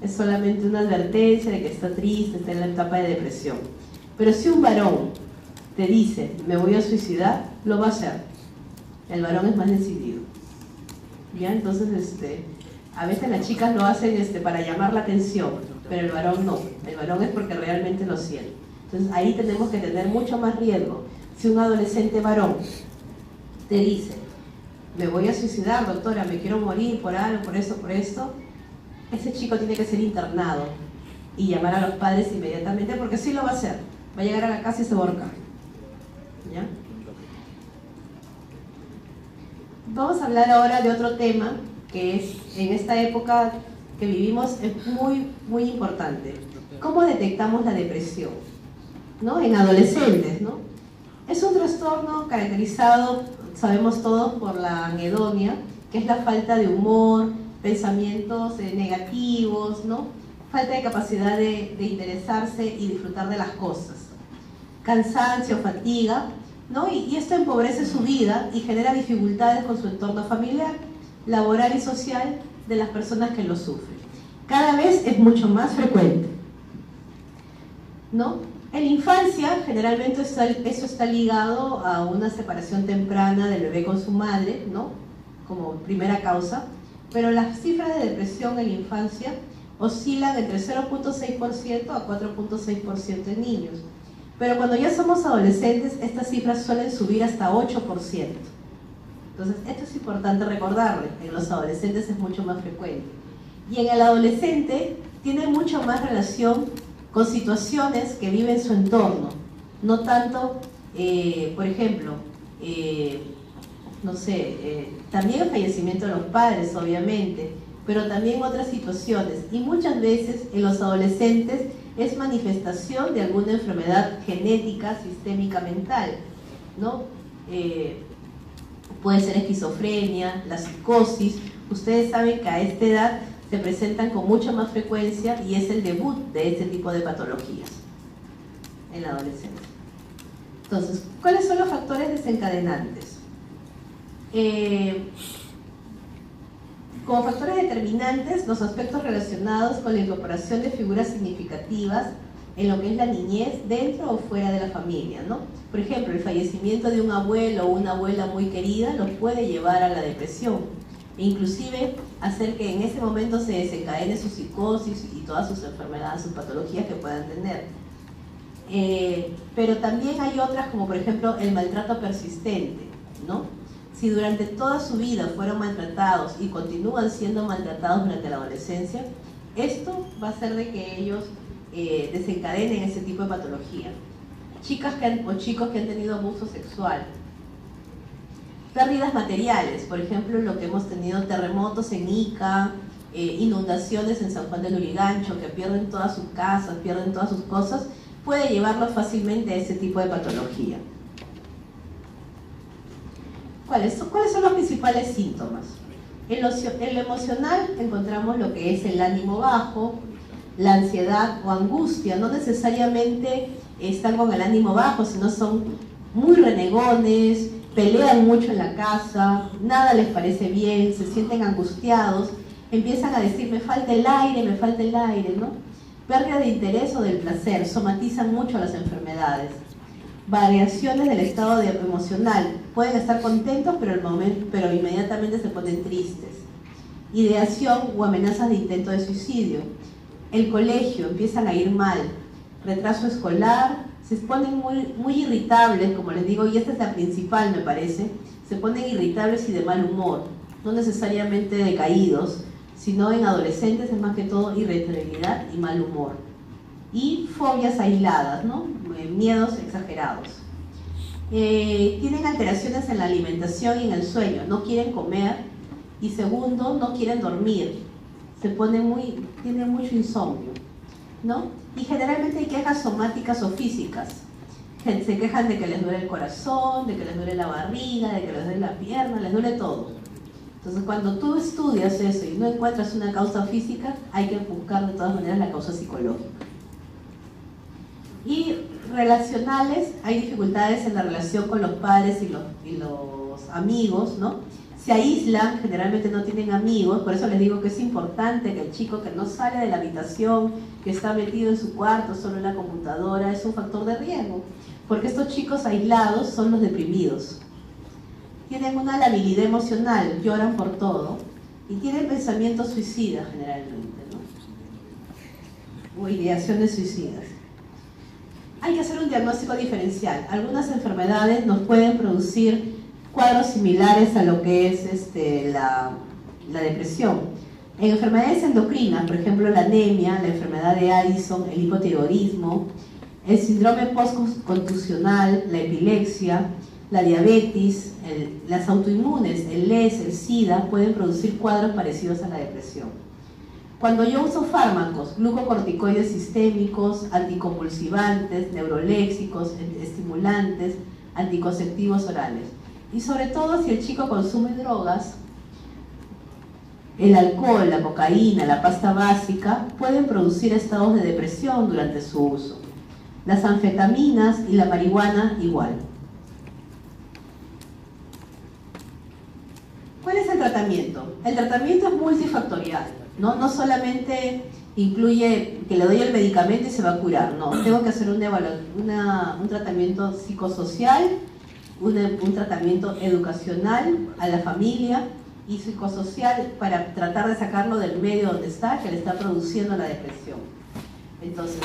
Es solamente una advertencia de que está triste, está en la etapa de depresión. Pero si un varón te dice, me voy a suicidar, lo va a hacer. El varón es más decidido. ¿Ya? Entonces, a veces las chicas lo hacen para llamar la atención, pero el varón no. El varón es porque realmente lo siente. Entonces, ahí tenemos que tener mucho más riesgo. Si un adolescente varón te dice, me voy a suicidar, doctora, me quiero morir por algo, por esto, ese chico tiene que ser internado y llamar a los padres inmediatamente, porque sí lo va a hacer. Va a llegar a la casa y se va a ahorcar. ¿Ya? Vamos a hablar ahora de otro tema que es, en esta época que vivimos, es muy, muy importante. ¿Cómo detectamos la depresión? ¿No? En adolescentes, ¿no? Es un trastorno caracterizado, sabemos todos, por la anedonia, que es la falta de humor, pensamientos negativos, ¿no? Falta de capacidad de interesarse y disfrutar de las cosas. Cansancio, fatiga, ¿no? Y esto empobrece su vida y genera dificultades con su entorno familiar, laboral y social de las personas que lo sufren. Cada vez es mucho más frecuente, ¿no? En la infancia, generalmente eso está ligado a una separación temprana del bebé con su madre, ¿no? Como primera causa, pero las cifras de depresión en la infancia oscilan entre 0.6% a 4.6% en niños. Pero cuando ya somos adolescentes, estas cifras suelen subir hasta 8%. Entonces, esto es importante recordarle, en los adolescentes es mucho más frecuente. Y en el adolescente tiene mucho más relación con situaciones que vive en su entorno, no tanto, por ejemplo, no sé, también el fallecimiento de los padres, obviamente, pero también otras situaciones. Y muchas veces en los adolescentes es manifestación de alguna enfermedad genética, sistémica, mental, ¿no? Puede ser esquizofrenia, la psicosis. Ustedes saben que a esta edad se presentan con mucha más frecuencia y es el debut de este tipo de patologías en la adolescencia. Entonces, ¿cuáles son los factores desencadenantes? Como factores determinantes, los aspectos relacionados con la incorporación de figuras significativas en lo que es la niñez dentro o fuera de la familia, ¿no? Por ejemplo, el fallecimiento de un abuelo o una abuela muy querida los puede llevar a la depresión e inclusive hacer que en ese momento se desencadene su psicosis y todas sus enfermedades, sus patologías que puedan tener. Pero también hay otras, como por ejemplo el maltrato persistente, ¿no? Si durante toda su vida fueron maltratados y continúan siendo maltratados durante la adolescencia, esto va a hacer de que ellos desencadenen ese tipo de patología. Chicas o chicos que han tenido abuso sexual. Pérdidas materiales, por ejemplo, lo que hemos tenido terremotos en Ica, inundaciones en San Juan del Lurigancho, que pierden todas sus casas, pierden todas sus cosas, puede llevarlos fácilmente a ese tipo de patología. ¿Cuáles son los principales síntomas? En lo emocional encontramos lo que es el ánimo bajo, la ansiedad o angustia. No necesariamente están con el ánimo bajo, sino son muy renegones, pelean mucho en la casa, nada les parece bien, se sienten angustiados, empiezan a decir me falta el aire, ¿no? Pérdida de interés o del placer, somatizan mucho las enfermedades. Variaciones del estado emocional, pueden estar contentos pero inmediatamente se ponen tristes. Ideación o amenazas de intento de suicidio. El colegio, empiezan a ir mal. Retraso escolar, se ponen muy irritables, como les digo, y esta es la principal me parece, se ponen irritables y de mal humor, no necesariamente decaídos, sino en adolescentes es más que todo irritabilidad y mal humor. Y fobias aisladas, ¿no? Miedos exagerados. Tienen alteraciones en la alimentación y en el sueño, no quieren comer, y segundo, no quieren dormir, tienen mucho insomnio, ¿no? Y generalmente hay quejas somáticas o físicas. Se quejan de que les duele el corazón, de que les duele la barriga, de que les duele la pierna, les duele todo. Entonces, cuando tú estudias eso y no encuentras una causa física, hay que buscar de todas maneras la causa psicológica. Y relacionales, hay dificultades en la relación con los padres y los amigos, ¿no? Se aíslan, generalmente no tienen amigos, por eso les digo que es importante que el chico que no sale de la habitación, que está metido en su cuarto, solo en la computadora, es un factor de riesgo, porque estos chicos aislados son los deprimidos. Tienen una labilidad emocional, lloran por todo, y tienen pensamientos suicidas generalmente, ¿no? O ideaciones suicidas. Hay que hacer un diagnóstico diferencial. Algunas enfermedades nos pueden producir cuadros similares a lo que es la depresión. En enfermedades endocrinas, por ejemplo la anemia, la enfermedad de Addison, el hipotiroidismo, el síndrome postcontusional, la epilepsia, la diabetes, las autoinmunes, el LES, el SIDA, pueden producir cuadros parecidos a la depresión. Cuando yo uso fármacos, glucocorticoides sistémicos, anticonvulsivantes, neuroléxicos, estimulantes, anticonceptivos orales, y sobre todo si el chico consume drogas, el alcohol, la cocaína, la pasta básica, pueden producir estados de depresión durante su uso. Las anfetaminas y la marihuana igual. ¿Cuál es el tratamiento? El tratamiento es multifactorial, ¿no? No solamente incluye que le doy el medicamento y se va a curar, no. Tengo que hacer un tratamiento psicosocial, un tratamiento educacional a la familia y psicosocial para tratar de sacarlo del medio donde está, que le está produciendo la depresión. Entonces,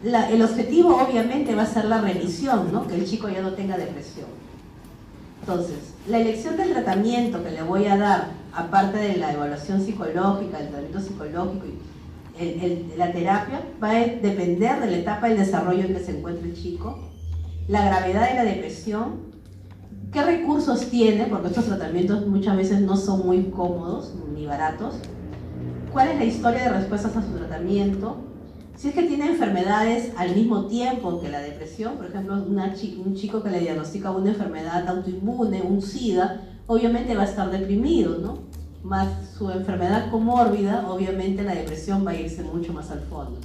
el objetivo obviamente va a ser la remisión, ¿no? Que el chico ya no tenga depresión. Entonces, la elección del tratamiento que le voy a dar, aparte de la evaluación psicológica, el tratamiento psicológico y la terapia, va a depender de la etapa del desarrollo en que se encuentra el chico, la gravedad de la depresión, qué recursos tiene, porque estos tratamientos muchas veces no son muy cómodos ni baratos, cuál es la historia de respuestas a su tratamiento, si es que tiene enfermedades al mismo tiempo que la depresión, por ejemplo, un chico que le diagnostica una enfermedad autoinmune, un SIDA, obviamente va a estar deprimido, ¿no? Más su enfermedad comórbida, obviamente la depresión va a irse mucho más al fondo.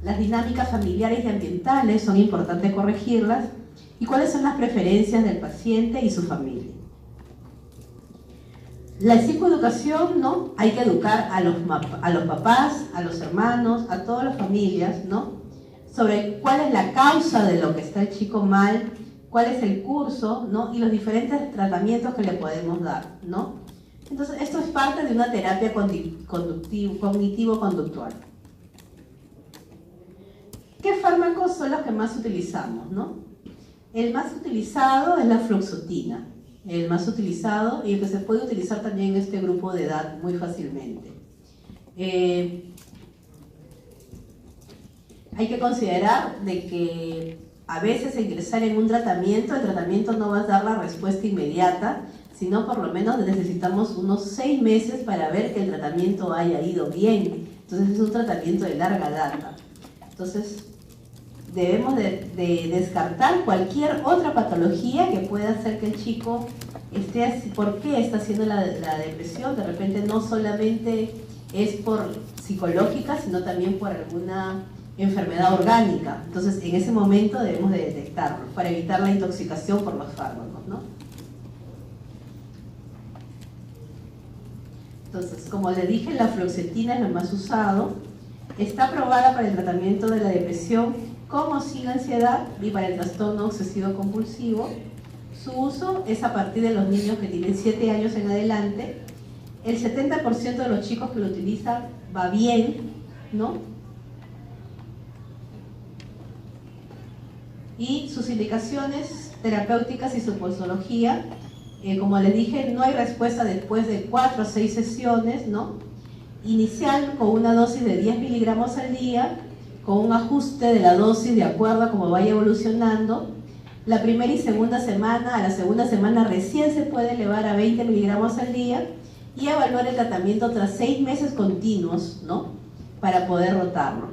Las dinámicas familiares y ambientales son importantes corregirlas, y cuáles son las preferencias del paciente y su familia. La psicoeducación, ¿no? Hay que educar a los papás, a los hermanos, a todas las familias, ¿no? Sobre cuál es la causa de lo que está el chico mal, cuál es el curso, ¿no? Y los diferentes tratamientos que le podemos dar, ¿no? Entonces, esto es parte de una terapia cognitivo-conductual. ¿Qué fármacos son los que más utilizamos, no? El más utilizado es la fluoxetina, el más utilizado y el que se puede utilizar también en este grupo de edad muy fácilmente. Hay que considerar de que a veces ingresar en un tratamiento, el tratamiento no va a dar la respuesta inmediata, sino por lo menos necesitamos unos 6 meses para ver que el tratamiento haya ido bien. Entonces es un tratamiento de larga data. Entonces debemos de descartar cualquier otra patología que pueda hacer que el chico por qué está haciendo la depresión. De repente no solamente es por psicológica, sino también por alguna enfermedad orgánica. Entonces, en ese momento debemos de detectarlo para evitar la intoxicación por los fármacos, ¿no? Entonces, como le dije, la fluoxetina es lo más usado. Está aprobada para el tratamiento de la depresión como sin ansiedad y para el trastorno obsesivo-compulsivo. Su uso es a partir de los niños que tienen 7 años en adelante. El 70% de los chicos que lo utilizan va bien, ¿no? Y sus indicaciones terapéuticas y su posología, como les dije, no hay respuesta después de 4 o 6 sesiones, ¿no? Inicial con una dosis de 10 miligramos al día, con un ajuste de la dosis de acuerdo a cómo vaya evolucionando. La primera y segunda semana, a la segunda semana recién se puede elevar a 20 miligramos al día y evaluar el tratamiento tras 6 meses continuos, ¿no? Para poder rotarlo.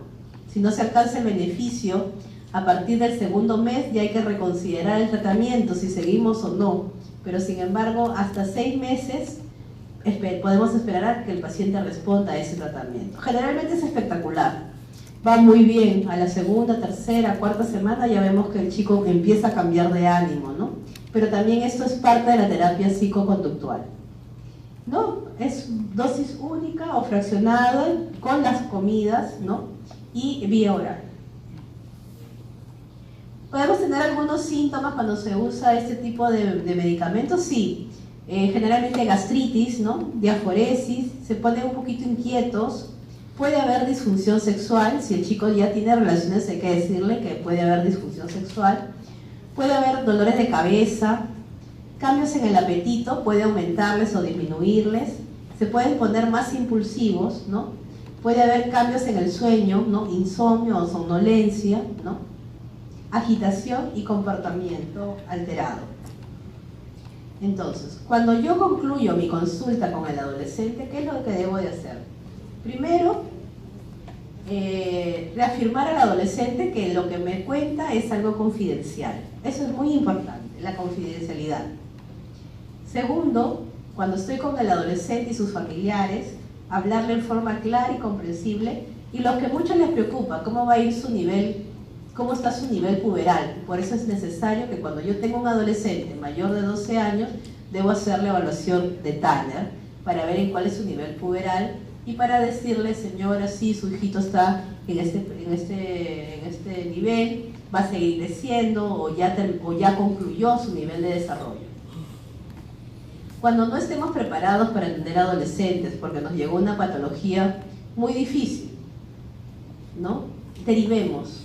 Si no se alcanza el beneficio, a partir del segundo mes ya hay que reconsiderar el tratamiento, si seguimos o no. Pero sin embargo, hasta 6 meses podemos esperar a que el paciente responda a ese tratamiento. Generalmente es espectacular. Va muy bien, a la segunda, tercera, cuarta semana ya vemos que el chico empieza a cambiar de ánimo, ¿no? Pero también esto es parte de la terapia psicoconductual, ¿no? Es dosis única o fraccionada con las comidas, ¿no? Y vía oral. ¿Podemos tener algunos síntomas cuando se usa este tipo de medicamentos? Sí. Generalmente gastritis, ¿no? Diaforesis, se ponen un poquito inquietos. Puede haber disfunción sexual, si el chico ya tiene relaciones hay que decirle que puede haber disfunción sexual. Puede haber dolores de cabeza, cambios en el apetito, puede aumentarles o disminuirles. Se pueden poner más impulsivos, ¿no? Puede haber cambios en el sueño, ¿no? Insomnio o somnolencia, ¿no? Agitación y comportamiento alterado. Entonces, cuando yo concluyo mi consulta con el adolescente, ¿qué es lo que debo de hacer? Primero, reafirmar al adolescente que lo que me cuenta es algo confidencial. Eso es muy importante, la confidencialidad. Segundo, cuando estoy con el adolescente y sus familiares, hablarle en forma clara y comprensible, y lo que mucho les preocupa, cómo va a ir su nivel, cómo está su nivel puberal. Por eso es necesario que cuando yo tengo un adolescente mayor de 12 años, debo hacer la evaluación de Tanner para ver en cuál es su nivel puberal y para decirle, señora, sí, su hijito está en este nivel, va a seguir creciendo o ya concluyó su nivel de desarrollo. Cuando no estemos preparados para atender adolescentes porque nos llegó una patología muy difícil, ¿no? Derivemos.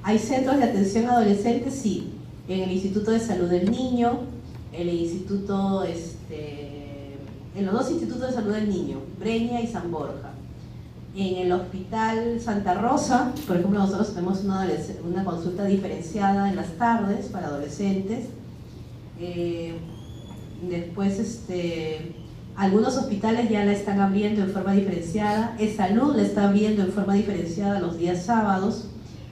¿Hay centros de atención a adolescentes? Sí. En el Instituto de Salud del Niño, en los 2 institutos de salud del niño, Breña y San Borja. En el Hospital Santa Rosa, por ejemplo, nosotros tenemos una consulta diferenciada en las tardes para adolescentes. Después, algunos hospitales ya la están abriendo en forma diferenciada. Salud la está abriendo en forma diferenciada los días sábados.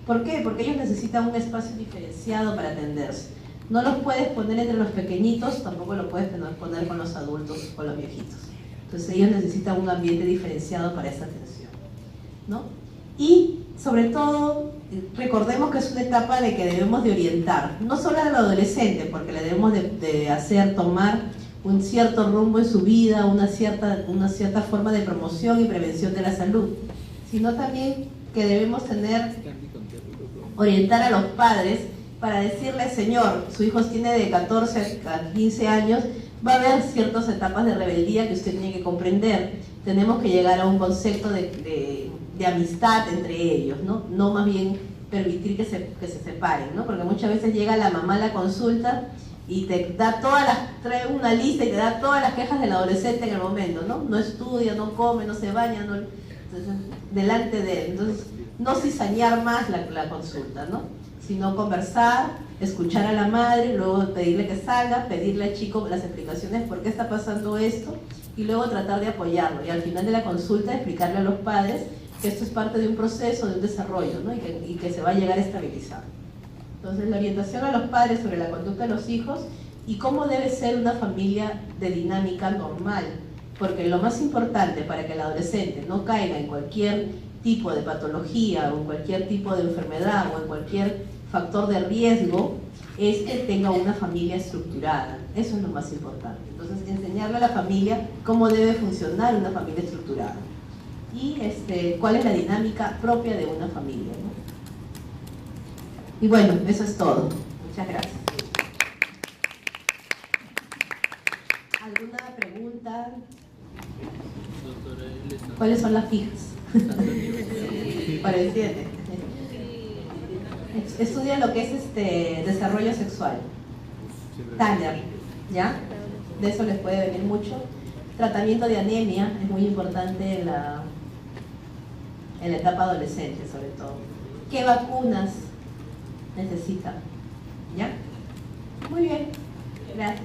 ¿Por qué? Porque ellos necesitan un espacio diferenciado para atenderse. No los puedes poner entre los pequeñitos, tampoco lo puedes poner con los adultos, con los viejitos. Entonces ellos necesitan un ambiente diferenciado para esta atención, ¿no? Y sobre todo, recordemos que es una etapa de que debemos de orientar, no solo al adolescente, porque le debemos de hacer tomar un cierto rumbo en su vida, una cierta forma de promoción y prevención de la salud, sino también que debemos orientar a los padres para decirle, señor, su hijo tiene de 14 a 15 años, va a haber ciertas etapas de rebeldía que usted tiene que comprender. Tenemos que llegar a un concepto de amistad entre ellos, ¿no? No más bien permitir que se separen, ¿no? Porque muchas veces llega la mamá a la consulta y te da trae una lista y te da todas las quejas del adolescente en el momento, ¿no? No estudia, no come, no se baña, entonces, delante de él. Entonces, no cizañar más la consulta, ¿no? Sino conversar, escuchar a la madre, luego pedirle que salga, pedirle al chico las explicaciones por qué está pasando esto y luego tratar de apoyarlo. Y al final de la consulta explicarle a los padres que esto es parte de un proceso, de un desarrollo, ¿no? y que se va a llegar a estabilizar. Entonces la orientación a los padres sobre la conducta de los hijos y cómo debe ser una familia de dinámica normal, porque lo más importante para que el adolescente no caiga en cualquier tipo de patología o en cualquier tipo de enfermedad o en cualquier factor de riesgo es que tenga una familia estructurada. Eso es lo más importante. Entonces, enseñarle a la familia cómo debe funcionar una familia estructurada y cuál es la dinámica propia de una familia, ¿no? Y bueno, eso es todo. Muchas gracias. ¿Alguna pregunta? ¿Cuáles son las fijas? Para el 7. Estudia lo que es desarrollo sexual. Tanner, ¿ya? De eso les puede venir mucho. Tratamiento de anemia es muy importante en la etapa adolescente, sobre todo. ¿Qué vacunas necesitan? ¿Ya? Muy bien, gracias.